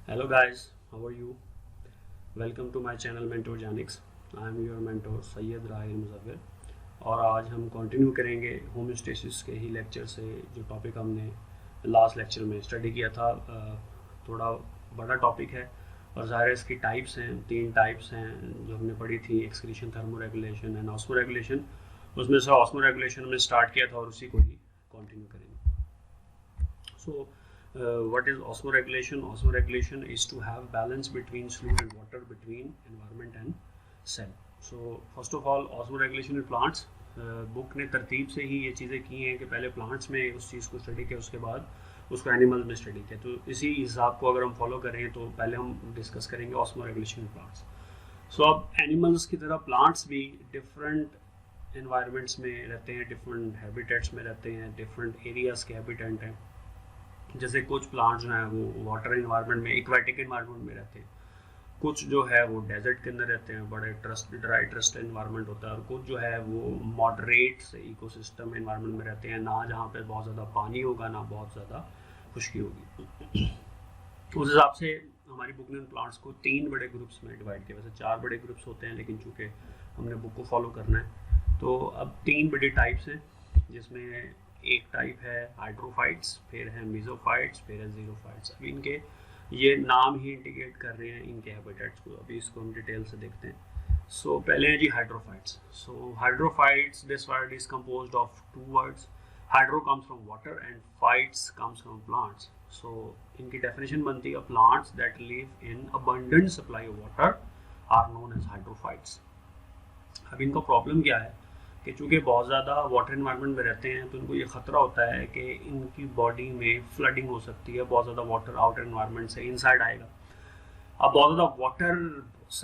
Hello guys, how are you? Welcome to my channel Mentor Janix. I am your mentor Syed Rahil Muzaffar और आज हम continue करेंगे homeostasis के ही lecture से जो टॉपिक हमने लास्ट लेक्चर में स्टडी किया था। थोड़ा बड़ा टॉपिक है और ज़ाहिर है इसकी टाइप्स हैं, 3 टाइप्स हैं जो हमने पढ़ी थी, excretion, thermo regulation and osmo regulation. उसमें से ऑस्मो रेगुलेशन हमने स्टार्ट किया था और उसी को ही कंटिन्यू करेंगे। सो what is osmoregulation? Osmoregulation is to have balance between fluid and water, between environment and cell. So first of all, osmoregulation in plants. Book ने तरतीब से ही ये चीज़ें की हैं कि पहले प्लांट्स में उस चीज़ को स्टडी किया, उसके बाद उसको एनिमल्स में स्टडी किया। तो इसी हिसाब को अगर हम फॉलो करें तो पहले हम डिस्कस करेंगे osmoregulation in plants. सो अब एनिमल्स की तरह प्लांट्स भी डिफरेंट एनवायरनमेंट्स में रहते हैं, डिफरेंट हैबिटेट्स में रहते हैं, डिफरेंट एरियाज़ के हैबिटेंट हैं। जैसे कुछ प्लांट्स जो हैं वो वाटर इन्वायरमेंट में, एक्वाटिक इन्वायरमेंट में रहते हैं, कुछ जो है वो डेजर्ट के अंदर रहते हैं, बड़े ड्राई ट्रस्ट इन्वायरमेंट होता है, और कुछ जो है वो मॉडरेट से इकोसिस्टम इन्वायरमेंट में रहते हैं, ना जहाँ पे बहुत ज़्यादा पानी होगा ना बहुत ज़्यादा खुश्की होगी। उस हिसाब से हमारी बुक ने प्लांट्स को 3 बड़े ग्रुप्स में डिवाइड किया। वैसे 4 बड़े ग्रुप्स होते हैं, लेकिन चूँकि हमने बुक को फॉलो करना है तो अब 3 बड़ी टाइप्स हैं, जिसमें एक टाइप है हाइड्रोफाइट्स, फिर है मीजोफाइट्स, फिर है जीरोफाइट्स। अभी इनके ये नाम ही इंडिकेट कर रहे हैं इनके हैबिटेट्स को। अभी इसको हम डिटेल से देखते हैं। सो पहले है जी hydrophytes. So hydrophytes, this word is composed of 2 words. Hydro comes from water and phytes comes from plants. So इनकी डेफिनेशन बनती है plants that live in abundant supply of water are known as hydrophytes. अब इनका problem क्या है कि चूँकि बहुत ज़्यादा वाटर इन्वायरमेंट में रहते हैं तो इनको ये ख़तरा होता है कि इनकी बॉडी में फ्लडिंग हो सकती है, बहुत ज़्यादा वाटर आउटर इन्वायरमेंट से इनसाइड आएगा। अब बहुत ज़्यादा वाटर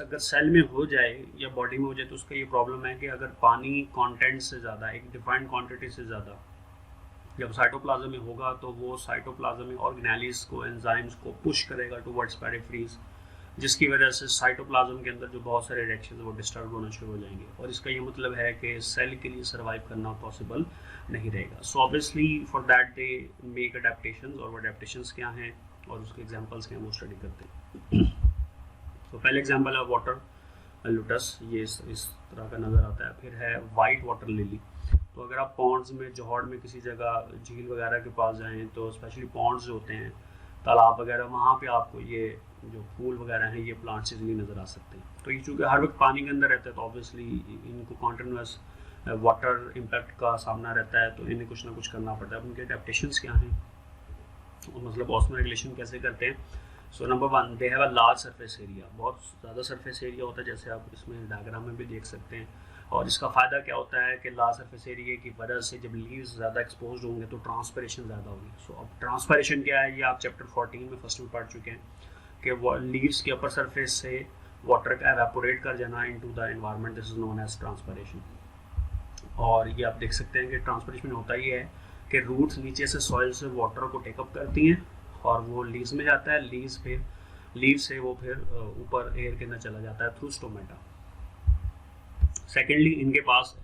अगर सेल में हो जाए या बॉडी में हो जाए तो उसका ये प्रॉब्लम है कि अगर पानी कंटेंट से ज़्यादा, एक डिफाइंड क्वांटिटी से ज़्यादा जब साइटोप्लाज्म में होगा तो वो साइटोप्लाज्म में ऑर्गेनेलिस को, एंजाइम्स को पुश करेगा टुवर्ड्स पेरिफेरीज, जिसकी वजह से साइटोप्लाज्म के अंदर जो बहुत सारे रिएक्शन वो डिस्टर्ब होना शुरू हो जाएंगे, और इसका ये मतलब है कि सेल के लिए सर्वाइव करना पॉसिबल नहीं रहेगा। So obviously for that they make adaptations, और वो अडेप्टेशंस क्या हैं और उसके एग्जांपल्स क्या हैं वो स्टडी करते हैं। तो पहले एग्जांपल है वाटर लोटस, ये इस तरह का नज़र आता है। फिर है वाइट वाटर लिली। तो अगर आप पॉन्ड्स में, जोहड़ में किसी जगह झील वगैरह के पास जाएँ तो स्पेशली पॉन्ड्स जो होते हैं, तालाब वगैरह, वहाँ पे आपको ये जो फूल वगैरह हैं ये प्लांट्स इजीली नज़र आ सकते हैं। तो ये चूँकि हर वक्त पानी के अंदर रहते हैं तो ऑब्वियसली इनको कॉन्टिन्यूस वाटर इम्पैक्ट का सामना रहता है, तो इन्हें कुछ ना कुछ करना पड़ता है। अब उनके अडेप्टेशंस क्या हैं, मतलब ऑस्मो रेगुलेशन कैसे करते हैं। So number 1, they have a large surface area. बहुत ज़्यादा सरफेस एरिया होता है, जैसे आप इसमें डायग्राम में भी देख सकते हैं। और इसका फ़ायदा क्या होता है कि लार्ज सरफेस एरिया की वजह से जब लीव्स ज़्यादा एक्सपोज होंगे तो ट्रांसपरेशन ज़्यादा होगी। सो अब ट्रांसपरेशन क्या है, ये आप चैप्टर 14 में फर्स्ट में पढ़ चुके हैं कि लीव्स के अपर सरफेस से वाटर का एवेपोरेट कर जाना into the environment, this is known as transpiration. और ये आप देख सकते हैं कि ट्रांसपरेशन होता ही है कि रूट्स नीचे से सॉइल से वाटर को टेकअप करती हैं और वो लीव्स में जाता है, लीव से वो फिर ऊपर एयर के अंदर चला जाता है थ्रू स्टोमेटा। सेकेंडली, इनके पास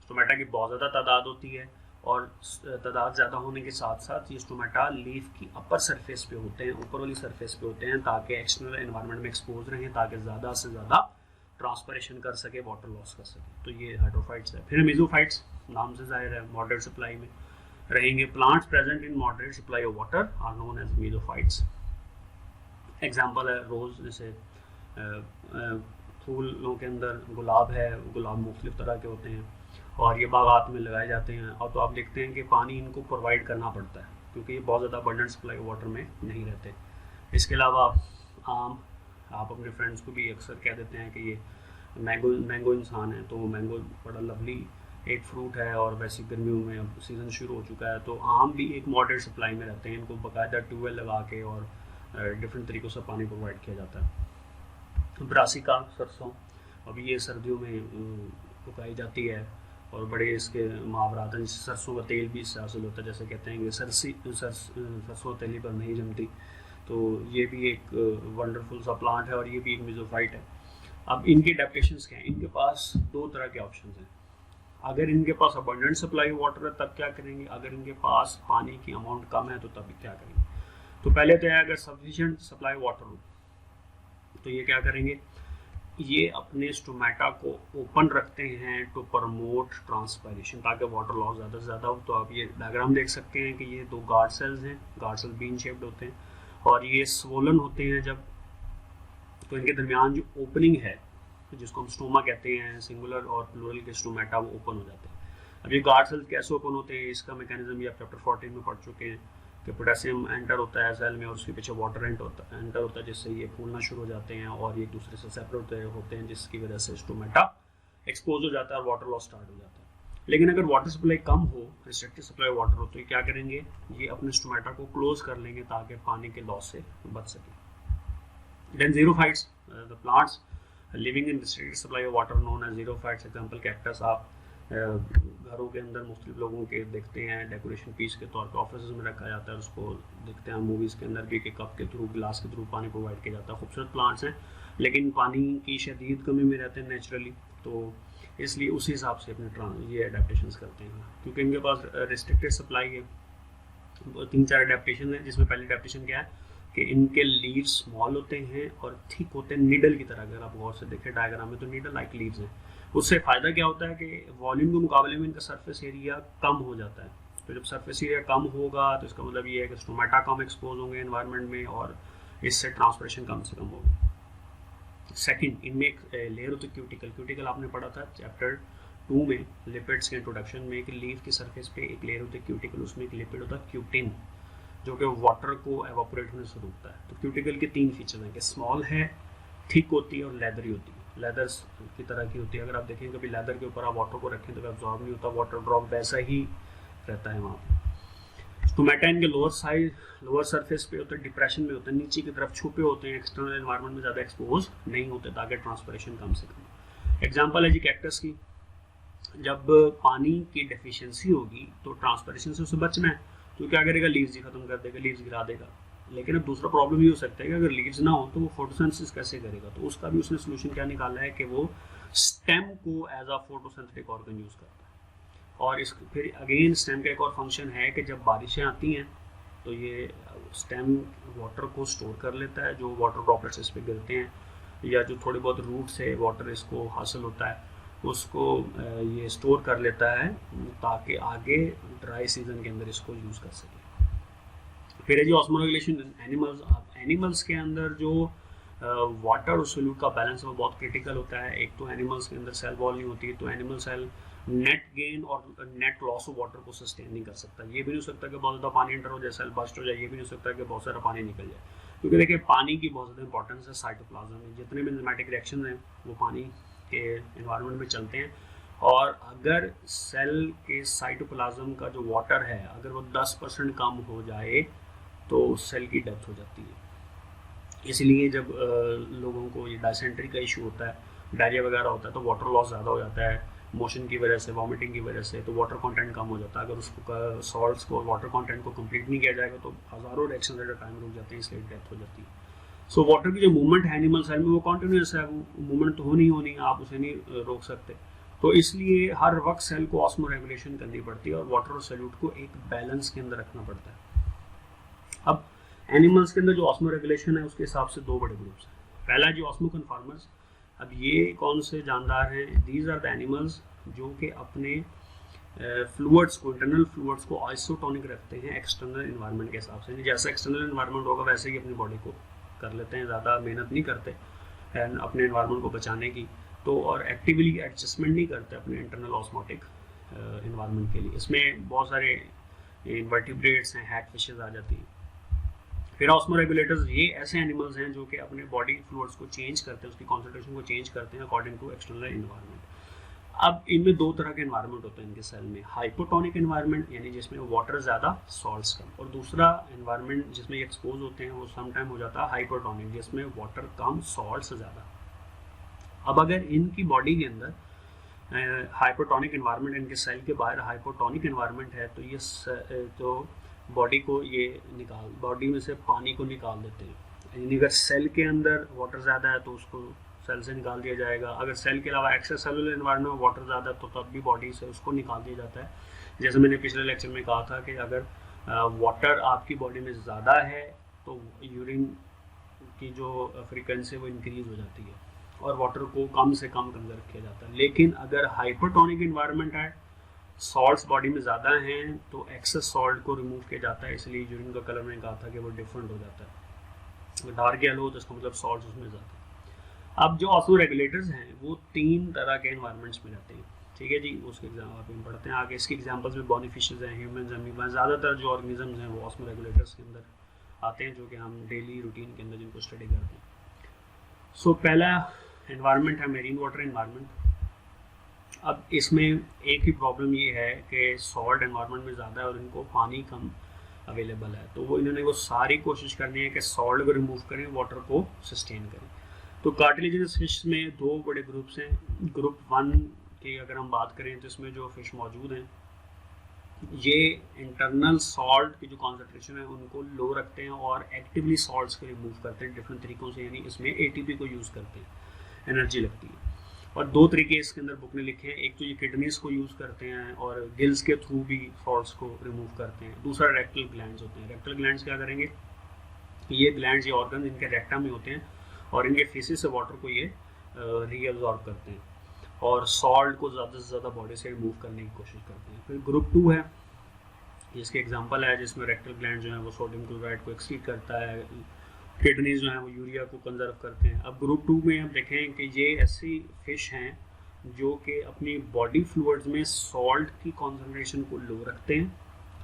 स्टोमेटा की बहुत ज़्यादा तादाद होती है, और तादाद ज़्यादा होने के साथ साथ ये स्टोमेटा लीफ की अपर सरफेस पे होते हैं, ऊपर वाली सरफेस पे होते हैं, ताकि एक्सटर्नल एनवायरनमेंट में एक्सपोज रहें, ताकि ज़्यादा से ज़्यादा ट्रांसपरेशन कर सके, वाटर लॉस कर सके। तो ये हाइड्रोफाइट्स है। फिर मेसोफाइट्स, नाम से जाहिर है मॉडरेट सप्लाई में रहेंगे। Plants present in moderate supply of water are known as mesophytes. Example है रोज़, जैसे फूलों के अंदर गुलाब है, गुलाब मुख्तलिफ तरह के होते हैं और ये बागात में लगाए जाते हैं। और तो आप देखते हैं कि पानी इनको प्रोवाइड करना पड़ता है क्योंकि ये बहुत ज़्यादा अबंडेंट सप्लाई वाटर में नहीं रहते। इसके अलावा आम, आप अपने फ्रेंड्स को भी अक्सर कह देते हैं कि ये मैंगो इंसान है, तो मैंगो बड़ा लवली एक फ्रूट है, और वैसे गर्मियों में अब सीज़न शुरू हो चुका है तो आम भी एक मॉडरेट सप्लाई में रहते हैं। इनको बाकायदा ट्यूबवेल लगा के और डिफरेंट तरीक़ों से पानी प्रोवाइड किया जाता है। ब्रासिका, सरसों, अभी ये सर्दियों में उगाई जाती है और बड़े इसके मुहावरात हैं, जैसे सरसों का तेल भी इससे हासिल होता है, जैसे कहते हैं कि सरसों तेली पर नहीं जमती। तो ये भी एक वंडरफुल सा प्लांट है और ये भी एक मेसोफाइट है। अब इनके अडेप्टेशंस क्या हैं, इनके पास 2 तरह के ऑप्शंस हैं। अगर इनके पास अबंडेंट सप्लाई वाटर है तब क्या करेंगे, अगर इनके पास पानी की अमाउंट कम है तो तब क्या करेंगे। तो पहले तो है, अगर सफिशिएंट सप्लाई वाटर हो तो ये क्या करेंगे, ये अपने स्टोमेटा को ओपन रखते हैं टू प्रमोट ट्रांसपायरेशन, ताकि वाटर लॉस ज़्यादा से ज़्यादा हो। तो आप ये डायग्राम देख सकते हैं कि ये दो गार्ड सेल्स हैं, गार्ड सेल बीन शेप्ड होते हैं और ये स्वोलन होते हैं जब, तो इनके दरमियान जो ओपनिंग है जिसको हम स्टोमा कहते हैं, सिंगुलर और प्लूरल के स्टोमेटा, वो ओपन हो जाते हैं। अब ये गार्ड सेल्स कैसे ओपन होते हैं, इसका मैकेनिज्म भी आप चैप्टर 14 में पढ़ चुके हैं कि पोटेशियम एंटर होता है सेल में और उसके पीछे वाटर एंटर होता है, जिससे ये फूलना शुरू हो जाते हैं और ये एक दूसरे से सेपरेट होते हैं, जिसकी वजह से स्टोमेटा एक्सपोज हो जाता है और वाटर लॉस स्टार्ट हो जाता है। लेकिन अगर वाटर सप्लाई कम हो, रिस्ट्रिक्टेड सप्लाई वाटर हो, तो ये क्या करेंगे, ये अपने स्टोमेटा को क्लोज कर लेंगे ताकि पानी के लॉस से बच सके। Then xerophytes, the plants living in restricted supply of water known as xerophytes. Example cactus, आप घरों के अंदर मुख्तलिफ लोगों के देखते हैं, डेकोरेशन पीस के तौर पे ऑफिस में रखा जाता है, उसको देखते हैं मूवीज़ के अंदर भी कि कप के थ्रू, गिलास के थ्रू पानी प्रोवाइड किया जाता है। खूबसूरत प्लांट्स हैं लेकिन पानी की शदीद कमी में रहते हैं नेचुरली, तो इसलिए उसी हिसाब से अपने ये अडेप्टेशंस करते हैं, क्योंकि इनके पास रिस्ट्रिक्टेड सप्लाई है। 3-4 अडेप्टेशन है, जिसमें पहली अडेप्टेशन क्या है कि इनके लीव्स स्मॉल होते हैं और थिक होते हैं, नीडल की तरह। अगर आप गौर से देखें डायग्राम में तो नीडल लाइक लीव्स हैं। उससे फ़ायदा क्या होता है कि वॉल्यूम के मुकाबले में इनका सरफेस एरिया कम हो जाता है। तो जब सरफेस एरिया कम होगा तो इसका मतलब ये है कि स्टोमेटा कम एक्सपोज होंगे एनवायरनमेंट में और इससे ट्रांसपिरेशन कम से कम होगी। सेकंड, इनमें एक लेयर होती है क्यूटिकल। क्यूटिकल आपने पढ़ा था चैप्टर 2 में लिपिड्स के इंट्रोडक्शन में कि लीफ की सरफेस पे एक लेयर होती है क्यूटिकल, उसमें एक लिपिड होता है क्यूटिन, जो कि वाटर को एवापोरेट होने से रोकता है। तो क्यूटिकल के 3 फीचर्स हैं कि स्मॉल है, थिक होती है और लेदरी होती है। लेदर्स की तरह की होती है। अगर आप देखें कभी लेदर के ऊपर आप वाटर को रखें तो एब्जॉर्ब नहीं होता, वाटर ड्रॉप वैसा ही रहता है वहाँ पर। स्टोमेटा इनके लोअर सरफेस पे होते हैं, डिप्रेशन में होते हैं, नीचे की तरफ छुपे होते हैं, एक्सटर्नल एनवायरनमेंट में ज़्यादा एक्सपोज नहीं होते ताकि ट्रांसपिरेशन कम से कम। एग्जाम्पल है जी कैक्टस की, जब पानी की डेफिशिएंसी होगी तो ट्रांसपिरेशन से उसे बचना है तो क्या करेगा, लीव्स ही खत्म कर देगा, लीव्स गिरा देगा। लेकिन अब दूसरा प्रॉब्लम ये हो सकता है कि अगर लीव्स ना हो तो वो फोटोसिंथेसिस कैसे करेगा, तो उसका भी उसने सोल्यूशन क्या निकाला है कि वो स्टेम को as a photosynthetic organ use करता है। और इस फिर अगेन स्टेम का एक और फंक्शन है कि जब बारिशें आती हैं तो ये स्टेम वाटर को स्टोर कर लेता है, जो वाटर ड्रॉपलेट्स इस पर गिरते हैं या जो थोड़ी बहुत रूट से वाटर इसको हासिल होता है उसको ये स्टोर कर लेता है ताकि आगे ड्राई सीजन के अंदर इसको यूज़ कर सके। फिर है जी ऑस्मोरेगुलेशन एनिमल्स। एनिमल्स के अंदर जो वाटर और सोल्यूट का बैलेंस है वो बहुत क्रिटिकल होता है। एक तो एनिमल्स के अंदर सेल वॉल नहीं होती है, तो एनिमल सेल नेट गेन और नेट लॉस ऑफ वाटर को सस्टेन नहीं कर सकता। ये भी नहीं हो सकता कि बहुत ज़्यादा पानी एंटर हो जाए, सेल बस्ट हो जाए, ये भी नहीं हो सकता कि बहुत सारा पानी निकल जाए, क्योंकि देखिए पानी की बहुत ज़्यादा इंपॉर्टेंस है साइटोप्लाज्म में। जितने भी एंजाइमेटिक रिएक्शन हैं वो पानी के एनवायरनमेंट में चलते हैं, और अगर सेल के साइटोप्लाज्म का जो वाटर है अगर वो 10% कम हो जाए तो सेल की डेथ हो जाती है। इसलिए जब लोगों को ये डायसेंट्री का इशू होता है, डायरिया वगैरह होता है, तो वाटर लॉस ज़्यादा हो जाता है मोशन की वजह से, वॉमिटिंग की वजह से, तो वाटर कंटेंट कम हो जाता है। अगर उसको सॉल्ट्स को, वाटर कंटेंट को कंप्लीट नहीं किया जाएगा तो हज़ारों रिएक्शन एट अ टाइम रुक जाते हैं, इसलिए डेथ हो जाती है। सो वाटर की जो मूवमेंट है एनिमल सेल में वो कॉन्टिन्यूस है, वो मूवमेंट तो होनी होनी, आप उसे नहीं रोक सकते। तो इसलिए हर वक्त सेल को ऑस्मो रेगुलेशन करनी पड़ती है और वाटर और सोल्यूट को एक बैलेंस के अंदर रखना पड़ता है। अब एनिमल्स के अंदर जो ऑस्मो रेगुलेशन है उसके हिसाब से 2 बड़े ग्रुप्स हैं। पहला जो ऑस्मो कन्फॉर्मर्स। अब ये कौन से जानदार हैं, दीज आर द एनिमल्स जो कि अपने फ्लूइड्स को, इंटरनल फ्लूइड्स को आइसोटोनिक रखते हैं एक्सटर्नल एनवायरनमेंट के हिसाब से। जैसा एक्सटर्नल एनवायरनमेंट होगा वैसे ही अपनी बॉडी को कर लेते हैं, ज़्यादा मेहनत नहीं करते एंड अपने एनवायरनमेंट को बचाने की, तो और एक्टिवली एडजस्टमेंट नहीं करते अपने इंटरनल ऑस्मोटिक एनवायरनमेंट के लिए। इसमें बहुत सारे इनवर्टिब्रेट्स हैं, हैट फिशेज आ जाती हैं। फिर ऑस्मो रेगुलेटर्स, ये ऐसे एनिमल्स हैं जो कि अपने बॉडी फ्लूइड्स को चेंज करते हैं, उसकी कॉन्सेंट्रेशन को चेंज करते हैं अकॉर्डिंग टू एक्सटर्नल एनवायरनमेंट। अब इनमें 2 तरह के एनवायरनमेंट होते हैं इनके सेल में, हाइपोटोनिक एनवायरनमेंट यानी जिसमें वाटर ज़्यादा सॉल्ट्स कम, और दूसरा एनवायरनमेंट जिसमें ये एक्सपोज होते हैं वो समटाइम हो जाता है हाइपोटोनिक, जिसमें वाटर कम सॉल्ट्स ज़्यादा। अब अगर इनकी बॉडी के अंदर हाइपोटोनिक एनवायरनमेंट, इनके सेल के बाहर हाइपोटोनिक एनवायरनमेंट है तो ये तो बॉडी को ये बॉडी में से पानी को निकाल देते हैं। यानी अगर सेल के अंदर वाटर ज़्यादा है तो उसको सेल से निकाल दिया जाएगा, अगर सेल के अलावा एक्स्ट्रा सेलुलर एनवायरनमेंट में वाटर ज़्यादा है तो तब भी बॉडी से उसको निकाल दिया जाता है। जैसे मैंने पिछले लेक्चर में कहा था कि अगर वाटर आपकी बॉडी में ज़्यादा है तो यूरिन की जो फ्रीक्वेंसी वो इंक्रीज हो जाती है और वाटर को कम से कम कंजर्व किया जाता है। लेकिन अगर हाइपरटोनिक इन्वायरमेंट है, सॉल्ट्स बॉडी में ज़्यादा हैं, तो एक्सेस सॉल्ट को रिमूव किया जाता है, इसलिए यूरिन का कलर मैंने कहा था कि वो डिफरेंट हो जाता है। डार्क येलो तो इसका मतलब सॉल्ट उसमें ज़्यादा है। अब जो ऑस्मो रेगुलेटर्स हैं वो 3 तरह के इन्वायरमेंट्स में रहते हैं, ठीक है जी। उसके एग्जाम आप हम पढ़ते हैं आगे। इसके एग्जांपल्स में बोनीफिशेस हैं, ह्यूमंस, अमीबा, ज़्यादातर जो ऑर्गेनिजम्स हैं वो ऑस्मो रेगुलेटर्स के अंदर आते हैं, जो कि हम डेली रूटीन के अंदर जिनको स्टडी करते हैं। सो पहला एनवायरनमेंट है मेरीन वाटर एनवायरनमेंट। अब इसमें एक ही प्रॉब्लम ये है कि सॉल्ट एनवायरनमेंट में ज़्यादा है और इनको पानी कम अवेलेबल है, तो इन्होंने वो सारी कोशिश करनी है कि सॉल्ट को रिमूव करें, वाटर को सस्टेन करें। तो कार्टिलेजिनस फिश में 2 बड़े ग्रुप्स हैं। ग्रुप 1 की अगर हम बात करें तो इसमें जो फिश मौजूद हैं ये इंटरनल सॉल्ट की जो कॉन्सेंट्रेशन है उनको लो रखते हैं और एक्टिवली सॉल्ट्स को रिमूव करते हैं डिफरेंट तरीक़ों से, यानी इसमें एटीपी को यूज़ करते हैं, एनर्जी लगती है। और 2 तरीके इसके अंदर बुक ने लिखे हैं, एक तो ये किडनीज को यूज़ करते हैं और गिल्स के थ्रू भी सॉल्ट्स को रिमूव करते हैं। दूसरा रेक्टल ग्लैंड्स होते हैं। रेक्टल ग्लैंड्स क्या करेंगे, ये ग्लैंड्स, ये ऑर्गन इनके रेक्टम में होते हैं और इनके फेसिस से वाटर को ये रीअब्जॉर्ब करते हैं और सॉल्ट को ज़्यादा से ज़्यादा बॉडी से रिमूव करने की कोशिश करते हैं। फिर ग्रुप 2 है, इसके एग्जांपल है जिसमें रेक्टल ग्लैंड जो है वो सोडियम क्लोराइड को एक्सक्रीट करता है, किडनीज जो है वो यूरिया को कंजर्व करते हैं। अब ग्रुप 2 में हम देखें कि ये ऐसी फिश हैं जो कि अपनी बॉडी फ्लूइड्स में सॉल्ट की कॉन्सेंट्रेशन को लो रखते हैं,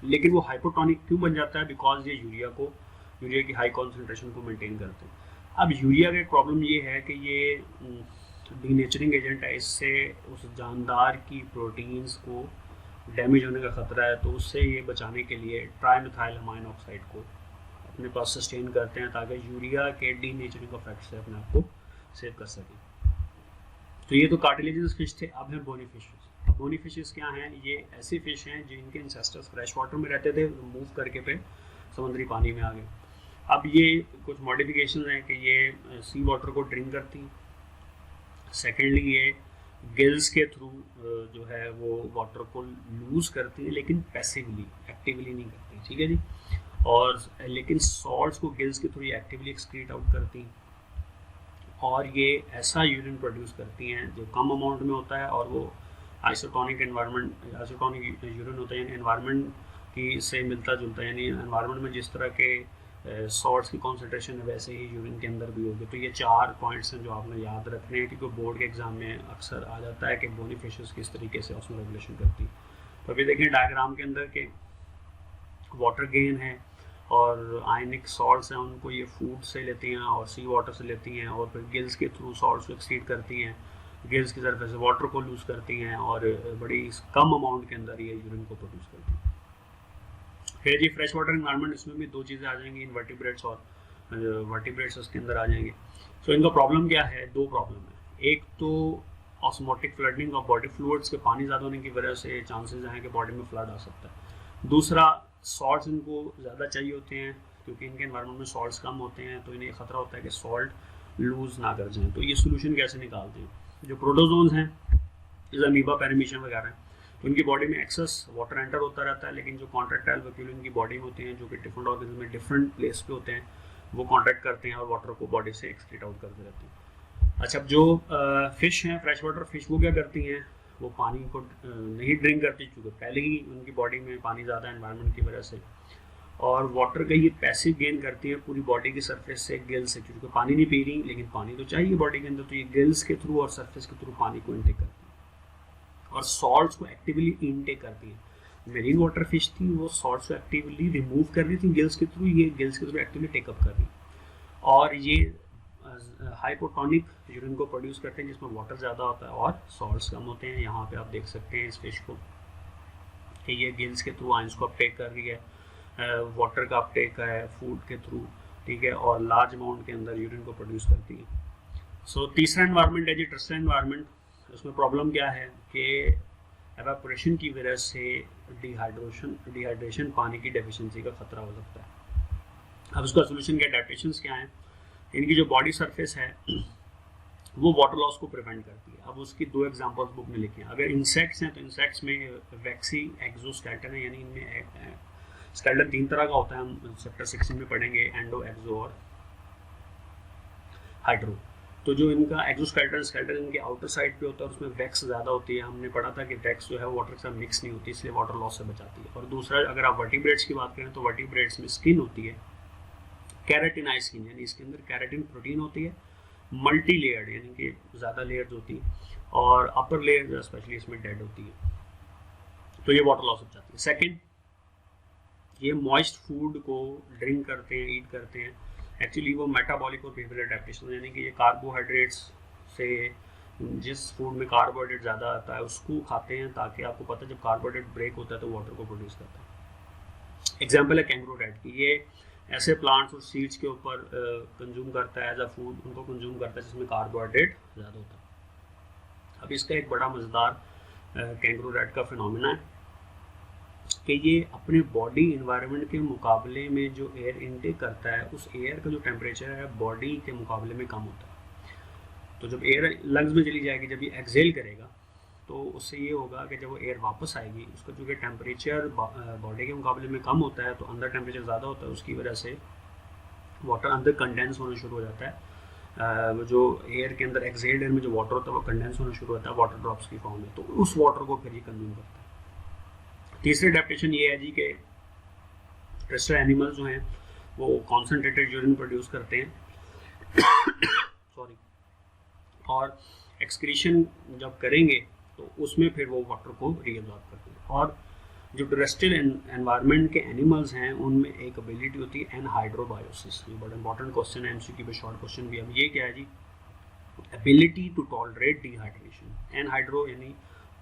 लेकिन वो हाइपोटोनिक क्यों बन जाता है, बिकॉज ये यूरिया की हाई कॉन्सेंट्रेशन को मेंटेन करते हैं। अब यूरिया का एक प्रॉब्लम ये है कि ये डीनेचरिंग एजेंट है, इससे उस जानदार की प्रोटीन्स को डैमेज होने का ख़तरा है, तो उससे ये बचाने के लिए ट्राईमिथाइल अमाइन ऑक्साइड को अपने पास सस्टेन करते हैं ताकि यूरिया के डीनेचरिंग इफेक्ट से अपने आप को सेव कर सकें। तो ये तो कार्टिलेजिनस फिश थे। अब है बोनी फिशेस। अब बोनी फिशेस क्या हैं, ये ऐसी फिश हैं जिनके इंसेस्टर्स फ्रेश वाटर में रहते थे, मूव करके पे समुद्री पानी में आ गए। अब ये कुछ मॉडिफिकेशन हैं कि ये सी वाटर को ड्रिंक करती हैं। सेकेंडली ये गिल्स के थ्रू जो है वो वाटर को लूज़ करती है, लेकिन पैसिवली, एक्टिवली नहीं करती, ठीक है जी। और लेकिन सॉल्ट्स को गिल्स के थ्रू ये एक्टिवली एक्सक्रीट आउट करती हैं और ये ऐसा यूरिन प्रोड्यूस करती हैं जो कम अमाउंट में होता है और वो आइसोटोनिक यूरिन होता है, यानी एनवायरनमेंट की से मिलता जुलता है, यानी एनवायरनमेंट में जिस तरह के सॉल्ट्स की कॉन्सेंट्रेशन है वैसे ही यूरिन के अंदर भी होगी। तो ये 4 पॉइंट्स हैं जो आपने याद रखने हैं, क्योंकि बोर्ड के एग्जाम में अक्सर आ जाता है कि बोनी फिशेस किस तरीके से ऑस्मो रेगुलेशन करती है। तो अभी देखें डायग्राम के अंदर के वाटर गेन है और आयनिक सॉल्ट्स हैं, उनको ये फूड से लेती हैं और सी वाटर से लेती हैं और फिर गिल्स के थ्रू सॉल्ट्स को एक्सक्रीट करती हैं, गिल्स की तरफ से वाटर को लूज़ करती हैं और बड़ी कम अमाउंट के अंदर ये यूरिन को प्रोड्यूस करती हैं। फिर जी फ्रेश वाटर इन्वायरमेंट, इसमें भी 2 चीज़ें आ जाएंगी, इनवर्टिब्रेट्स और वर्टिब्रेट्स उसके अंदर आ जाएंगे। तो इनका प्रॉब्लम क्या है, 2 प्रॉब्लम है। एक तो osmotic flooding of body fluids के पानी ज़्यादा होने की वजह से चांसेस हैं कि बॉडी में फ्लड आ सकता है। दूसरा, सॉल्ट्स इनको ज़्यादा चाहिए होते हैं क्योंकि इनके एनवायरनमेंट में सॉल्ट्स कम होते हैं, तो इन्हें ख़तरा होता है कि सॉल्ट लूज़ ना कर जाएँ। तो ये सोल्यूशन कैसे निकालते हैं, जो प्रोटोजोन्स हैं जैसे अमीबा, पैरामीशियम वगैरह, तो उनकी बॉडी में एक्सेस वाटर एंटर होता रहता है, लेकिन जो कॉन्ट्रैक्टाइल वैक्यूल इनकी बॉडी में होते हैं जो कि डिफरेंट ऑर्गेनिज्म में डिफरेंट प्लेस पे होते हैं, वो कॉन्ट्रैक्ट करते हैं और वाटर को बॉडी से एक्सक्रीट आउट करते रहते हैं। अच्छा, अब जो फिश हैं, फ्रेश वाटर फिश, वो क्या करती हैं, वो पानी को नहीं ड्रिंक करती क्योंकि पहले ही उनकी बॉडी में पानी ज़्यादा है एनवायरनमेंट की वजह से, और वाटर का ये पैसिव गेन करती है पूरी बॉडी की सरफेस से, गिल्स से, क्योंकि पानी नहीं पी रही लेकिन पानी तो चाहिए बॉडी के अंदर, तो ये गिल्स के थ्रू और सरफेस के थ्रू पानी को इनटेक करती है और सॉल्ट्स को एक्टिवली इनटेक करती है। मेरीन वाटर फिश थी, वो सॉल्ट्स को एक्टिवली रिमूव कर रही थी गिल्स के थ्रू, ये गिल्स के थ्रू एक्टिवली टेकअप कर रही और ये हाइपोटोनिक यूरिन को प्रोड्यूस करते हैं जिसमें वाटर ज़्यादा होता है और सॉल्ट्स कम होते हैं। यहाँ पे आप देख सकते हैं इस फिश को कि ये गिल्स के थ्रू आयंस को अपटेक कर रही है, वाटर का अपटेक है फूड के थ्रू, ठीक है, और लार्ज अमाउंट के अंदर यूरिन को प्रोड्यूस करती है। सो तीसरा एनवायरनमेंट है जी टर्सरी एनवायरनमेंट। उसमें प्रॉब्लम क्या है कि एवापोरेशन की वजह से डिहाइड्रेशन पानी की डेफिशिएंसी का खतरा हो सकता है। अब उसका सोल्यूशन क्या, एडेप्टेशंस क्या हैं, इनकी जो बॉडी सरफेस है वो वाटर लॉस को प्रिवेंट करती है। अब उसकी 2 एग्जांपल्स बुक में लिखे हैं। अगर इंसेक्ट्स हैं तो इंसेक्ट्स में वैक्सी एक्सोस्केलेटन है, यानी इनमें स्केलेटन 3 तरह का होता है, हम चैप्टर 16 में पढ़ेंगे, एंडो, एक्सो और हाइड्रो। तो जो इनका एक्सोस्केलेटन, स्केलेटन इनके आउटर साइड पे होता है, उसमें वैक्स ज़्यादा होती है। हमने पढ़ा था कि वैक्स जो है वाटर के साथ मिक्स नहीं होती, इसलिए वाटर लॉस से बचाती है। और दूसरा, अगर आप वर्टिब्रेट्स की बात करें तो वर्टिब्रेट्स में स्किन होती है, कैरेटिनाइज स्किन, यानी इसके अंदर कैरेटिन प्रोटीन होती है, मल्टी लेयर्ड यानी कि ज़्यादा लेयर्स होती है, और अपर लेयर जो स्पेशली इसमें डेड होती है, तो ये वाटर लॉस हो जाती है। सेकेंड, ये मॉइस्ट फूड को ड्रिंक करते हैं, ईट करते हैं। एक्चुअली वो मेटाबॉलिक और बिहेवियरल एडेप्टेशन, यानी कि ये कार्बोहाइड्रेट्स से, जिस फूड में कार्बोहाइड्रेट ज़्यादा आता है उसको खाते हैं, ताकि आपको पता है जब कार्बोहाइड्रेट ब्रेक होता है तो वाटर को प्रोड्यूस करता है। एग्जाम्पल है कैंगरू रैट की, ये ऐसे प्लांट्स और सीड्स के ऊपर कंज्यूम करता है एज अ फूड, उनको कंज्यूम करता है जिसमें कार्बोहाइड्रेट ज़्यादा होता है। अब इसका एक बड़ा मज़ेदार कैंगरू रैट का फिनोमेना है कि ये अपने बॉडी इन्वायरमेंट के मुकाबले में जो एयर इनटेक करता है, उस एयर का जो टेम्परेचर है बॉडी के मुकाबले में कम होता है। तो जब एयर लंग्स में चली जाएगी, जब ये एक्सहेल करेगा, तो उससे ये होगा कि जब वो एयर वापस आएगी, उसका चूँकि टेम्परेचर बॉडी के मुकाबले में कम होता है, तो अंदर टेम्परेचर ज़्यादा होता है, उसकी वजह से वाटर अंदर कंडेंस होना शुरू हो जाता है। जो एयर के अंदर एक्सहेल्ड एयर में जो वाटर होता है वो कंडेंस होना शुरू होता है वाटर ड्रॉप्स की फॉर्म में, तो उस वाटर को फिर ये कंज्यूम करता है। तीसरी एडेप्टेशन ये है जी कि टेरेस्ट्रियल एनिमल्स जो हैं वो कॉन्सेंट्रेटेड यूरिन प्रोड्यूस करते हैं सॉरी, और एक्सक्रीशन जब करेंगे तो उसमें फिर वो वाटर को रीअब्जॉर्ब करते हैं। और जो टेरेस्ट्रियल एनवायरनमेंट के एनिमल्स हैं उनमें एक एबिलिटी होती है एनहाइड्रोबायोसिस। ये बड़ा इंपॉर्टेंट क्वेश्चन है, एमसीक्यू पे शॉर्ट क्वेश्चन भी। अब ये क्या है जी, एबिलिटी टू टॉलरेट डिहाइड्रेशन। एनहाइड्रो यानी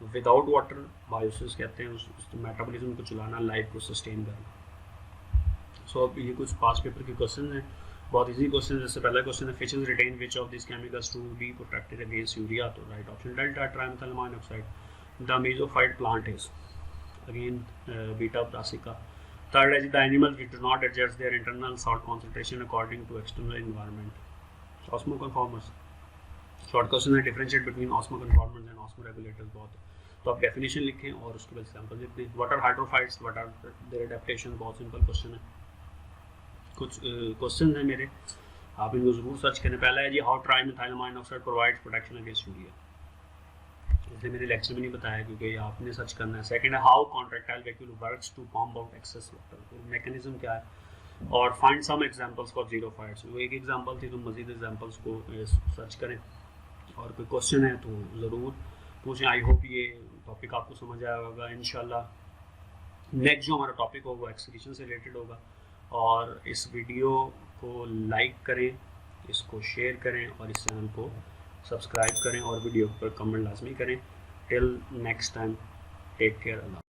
विदाउट वाटर, बायोसिस कहते हैं उस मेटाबॉलिज्म को चलाना, लाइफ को सस्टेन करना। सो अब ये कुछ पास पेपर के क्वेश्चन हैं, बहुत इजी क्वेश्चन। जैसे पहला क्वेश्चन है, fishes retain which of this chemicals to be protected against urea, तो right option delta trimethylamine oxide. The mesophyte plant is again beta brassica. Third है the animals which do not adjust their internal salt concentration according to external environment. Osmoconformers. Short question है, differentiate between osmoconformers and osmoregulators. बहुत तो आप definition लिखें और उसके बाद example लिखते हैं। What are hydrophytes, what are their adaptation, बहुत सिंपल क्वेश्चन है। कुछ क्वेश्चन हैं मेरे, आप इनको जरूर सर्च करें। पहला है जी, how trimethylamine oxide provides protection against urea, इसलिए मेरे लेक्चर में नहीं बताया क्योंकि आपने सर्च करना है। सेकंड है, how contractile vacuole works to pump out excess water, तो मैकेनिज्म क्या है। और find some examples for xerophytes, वो एक एग्जांपल थी, तो मजीद एग्जांपल्स को सर्च करें। और कोई क्वेश्चन है तो ज़रूर पूछें। आई होप ये टॉपिक आपको समझ आया होगा। इंशाल्लाह नेक्स्ट जो हमारा टॉपिक होगा एक्सक्रीशन से रिलेटेड होगा। और इस वीडियो को लाइक करें, इसको शेयर करें और इस चैनल को सब्सक्राइब करें और वीडियो पर कमेंट लाजमी करें। Till next time, take care, अल्लाह।